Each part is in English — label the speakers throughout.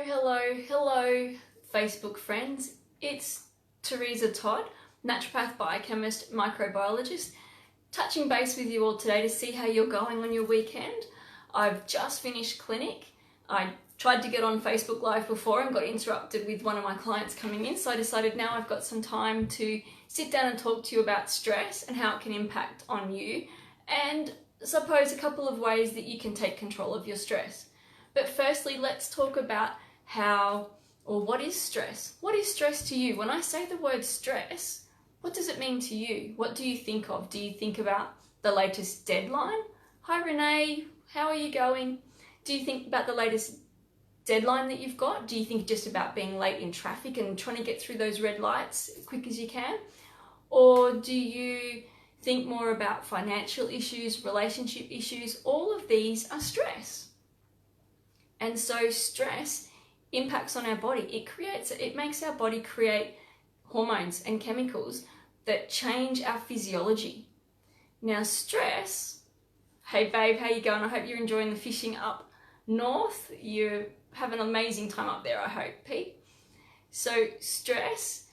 Speaker 1: Hello, Facebook friends. It's Teresa Todd, naturopath, biochemist, microbiologist, touching base with you all today to see how you're going on your weekend. I've just finished clinic. I tried to get on Facebook Live before and got interrupted with one of my clients coming in, so I decided now I've got some time to sit down and talk to you about stress and how it can impact on you, and suppose a couple of ways that you can take control of your stress. But firstly, let's talk about what is stress? What is stress to you? When I say the word stress, what does it mean to you? What do you think of? Do you think about the latest deadline? Hi Renee, how are you going? Do you think about the latest deadline that you've got? Do you think just about being late in traffic and trying to get through those red lights as quick as you can? Or do you think more about financial issues, relationship issues? All of these are stress. And so stress impacts on our body. It makes our body create hormones and chemicals that change our physiology. Now stress, hey babe, how you going? I hope you're enjoying the fishing up north. You have an amazing time up there, I hope, Pete. So stress,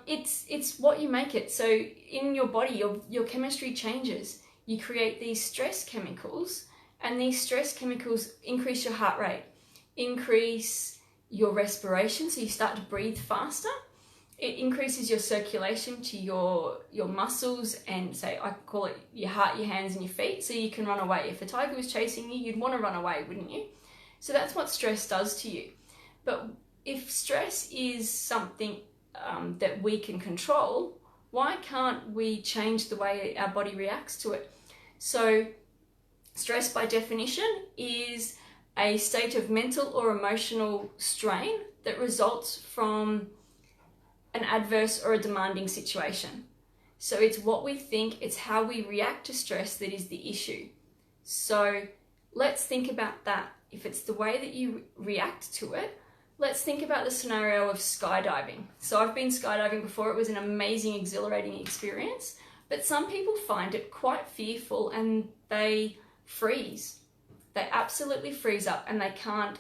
Speaker 1: it's what you make it. So in your body, your chemistry changes. You create these stress chemicals, and these stress chemicals increase your heart rate, increase your respiration, so you start to breathe faster. It increases your circulation to your muscles and, say, I call it your heart, your hands and your feet, so you can run away. If a tiger was chasing you, you'd want to run away, wouldn't you? So that's what stress does to you. But if stress is something that we can control, why can't we change the way our body reacts to it? So stress, by definition, is a state of mental or emotional strain that results from an adverse or a demanding situation. So it's what we think, it's how we react to stress that is the issue. So let's think about that. If it's the way that you react to it, let's think about the scenario of skydiving. So I've been skydiving before. It was an amazing, exhilarating experience, but some people find it quite fearful and they freeze. They absolutely freeze up and they can't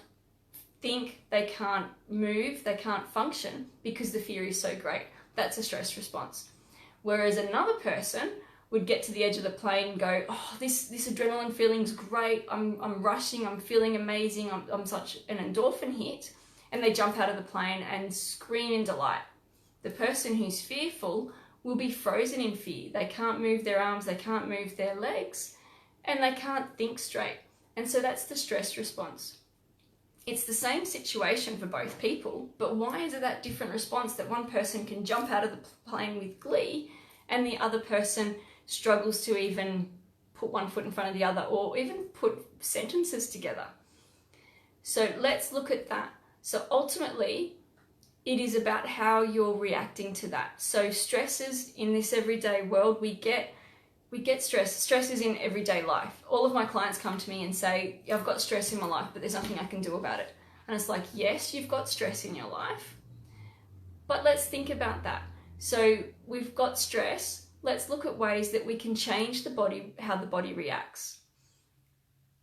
Speaker 1: think, they can't move, they can't function because the fear is so great. That's a stress response. Whereas another person would get to the edge of the plane and go, oh, this adrenaline feeling's great, I'm rushing, I'm feeling amazing, I'm such an endorphin hit, and they jump out of the plane and scream in delight. The person who's fearful will be frozen in fear. They can't move their arms, they can't move their legs, and they can't think straight. And so that's the stress response. It's the same situation for both people, but why is it that different response that one person can jump out of the plane with glee and the other person struggles to even put one foot in front of the other or even put sentences together? So let's look at that. So ultimately, it is about how you're reacting to that. So stresses in this everyday world, we get stress. Stress is in everyday life. All of my clients come to me and say, I've got stress in my life, but there's nothing I can do about it. And it's like, yes, you've got stress in your life, but let's think about that. So we've got stress. Let's look at ways that we can change the body, how the body reacts.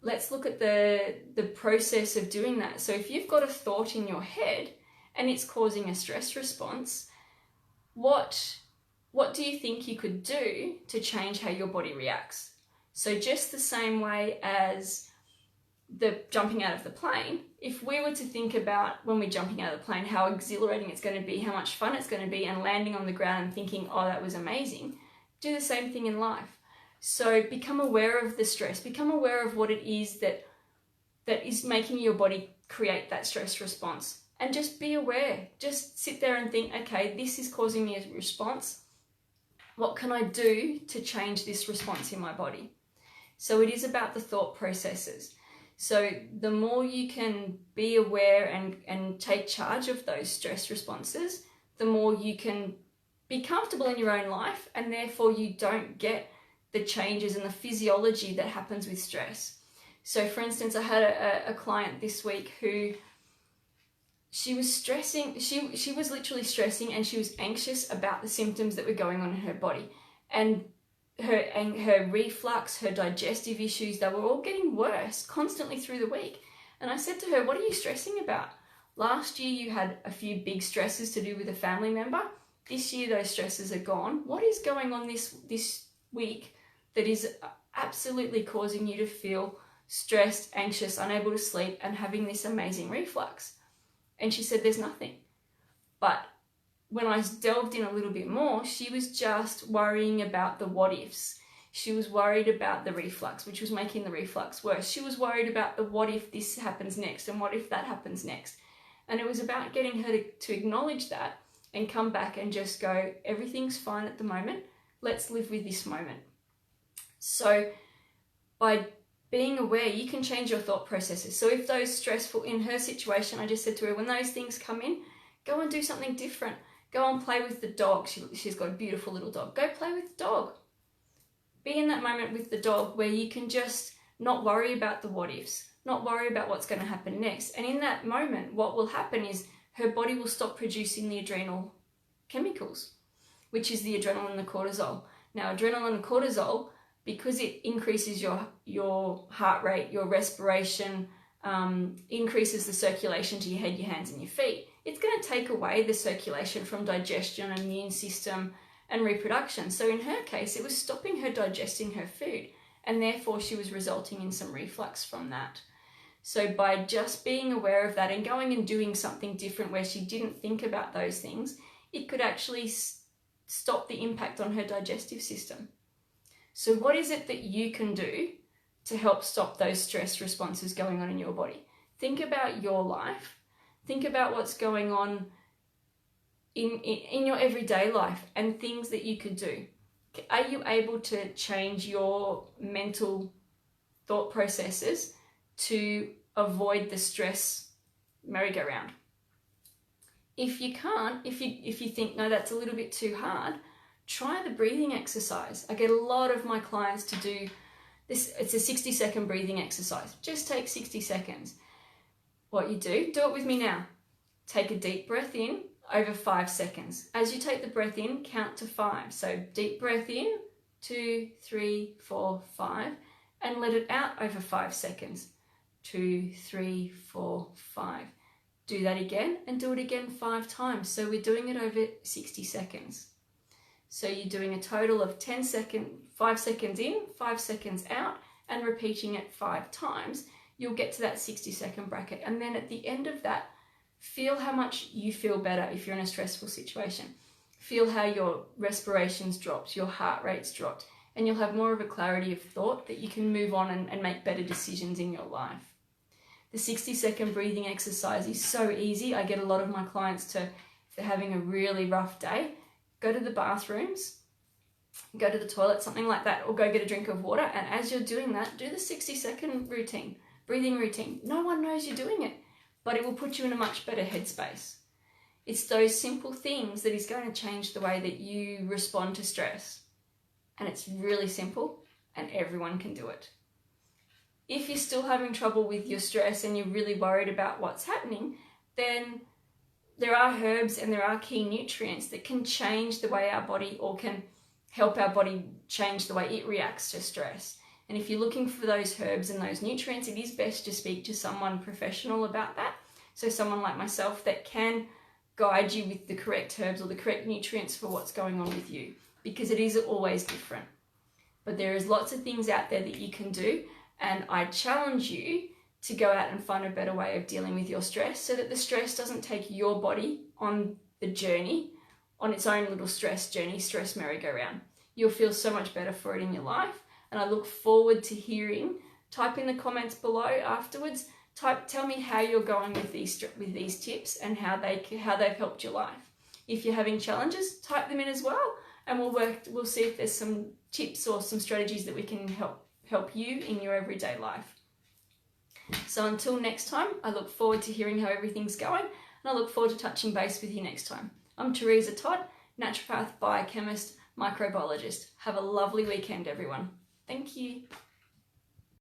Speaker 1: Let's look at the process of doing that. So if you've got a thought in your head and it's causing a stress response, what do you think you could do to change how your body reacts? So just the same way as the jumping out of the plane, if we were to think about when we're jumping out of the plane, how exhilarating it's going to be, how much fun it's going to be, and landing on the ground and thinking, oh, that was amazing, do the same thing in life. So become aware of the stress, become aware of what it is that is making your body create that stress response. And just be aware, just sit there and think, okay, this is causing me a response. What can I do to change this response in my body? So it is about the thought processes. So the more you can be aware and take charge of those stress responses, the more you can be comfortable in your own life, and therefore you don't get the changes in the physiology that happens with stress. So for instance, I had a client this week who she was stressing, she was literally stressing, and she was anxious about the symptoms that were going on in her body. And her reflux, her digestive issues, they were all getting worse constantly through the week. And I said to her, what are you stressing about? Last year you had a few big stresses to do with a family member. This year those stresses are gone. What is going on this week that is absolutely causing you to feel stressed, anxious, unable to sleep, and having this amazing reflux? And she said there's nothing. But when I delved in a little bit more, she was just worrying about the what ifs. She was worried about the reflux, which was making the reflux worse. She was worried about the what if this happens next and what if that happens next. And it was about getting her to acknowledge that and come back and just go, everything's fine at the moment. Let's live with this moment. So by being aware, you can change your thought processes. So if those stressful, in her situation, I just said to her, when those things come in, go and do something different. Go and play with the dog. She's got a beautiful little dog. Go play with the dog. Be in that moment with the dog where you can just not worry about the what ifs, not worry about what's going to happen next. And in that moment, what will happen is her body will stop producing the adrenal chemicals, which is the adrenaline and the cortisol. Now, adrenaline and cortisol, because it increases your heart rate, your respiration, increases the circulation to your head, your hands and your feet, it's going to take away the circulation from digestion, immune system and reproduction. So in her case, it was stopping her digesting her food, and therefore she was resulting in some reflux from that. So by just being aware of that and going and doing something different where she didn't think about those things, it could actually stop the impact on her digestive system. So what is it that you can do to help stop those stress responses going on in your body? Think about your life. Think about what's going on in your everyday life and things that you could do. Are you able to change your mental thought processes to avoid the stress merry-go-round? If you can't, if you think, no, that's a little bit too hard, try the breathing exercise. I get a lot of my clients to do this. It's a 60-second breathing exercise. Just take 60 seconds. What you do it with me now. Take a deep breath in over 5 seconds. As you take the breath in, count to 5. So deep breath in, 2, 3, 4, 5, and let it out over 5 seconds. 2, 3, 4, 5. Do that again and do it again 5 times. So we're doing it over 60 seconds. So you're doing a total of 5 seconds in, 5 seconds out, and repeating it 5 times. You'll get to that 60-second bracket. And then at the end of that, feel how much you feel better if you're in a stressful situation. Feel how your respiration's dropped, your heart rate's dropped, and you'll have more of a clarity of thought that you can move on and make better decisions in your life. The 60-second breathing exercise is so easy. I get a lot of my clients to, if they're having a really rough day, go to the bathrooms, go to the toilet, something like that, or go get a drink of water. And as you're doing that, do the 60-second routine, breathing routine. No one knows you're doing it, but it will put you in a much better headspace. It's those simple things that is going to change the way that you respond to stress. And it's really simple, and everyone can do it. If you're still having trouble with your stress and you're really worried about what's happening, then there are herbs and there are key nutrients that can change the way our body, or can help our body change the way it reacts to stress. And if you're looking for those herbs and those nutrients, it is best to speak to someone professional about that. So someone like myself that can guide you with the correct herbs or the correct nutrients for what's going on with you, because it is always different. But there is lots of things out there that you can do, and I challenge you to go out and find a better way of dealing with your stress so that the stress doesn't take your body on the journey, on its own little stress journey, stress merry-go-round. You'll feel so much better for it in your life, and I look forward to hearing. Type in the comments below afterwards. Tell me how you're going with these tips and how they've helped your life. If you're having challenges, type them in as well, and we'll see if there's some tips or some strategies that we can help you in your everyday life. So until next time, I look forward to hearing how everything's going, and I look forward to touching base with you next time. I'm Teresa Todd, naturopath, biochemist, microbiologist. Have a lovely weekend, everyone. Thank you.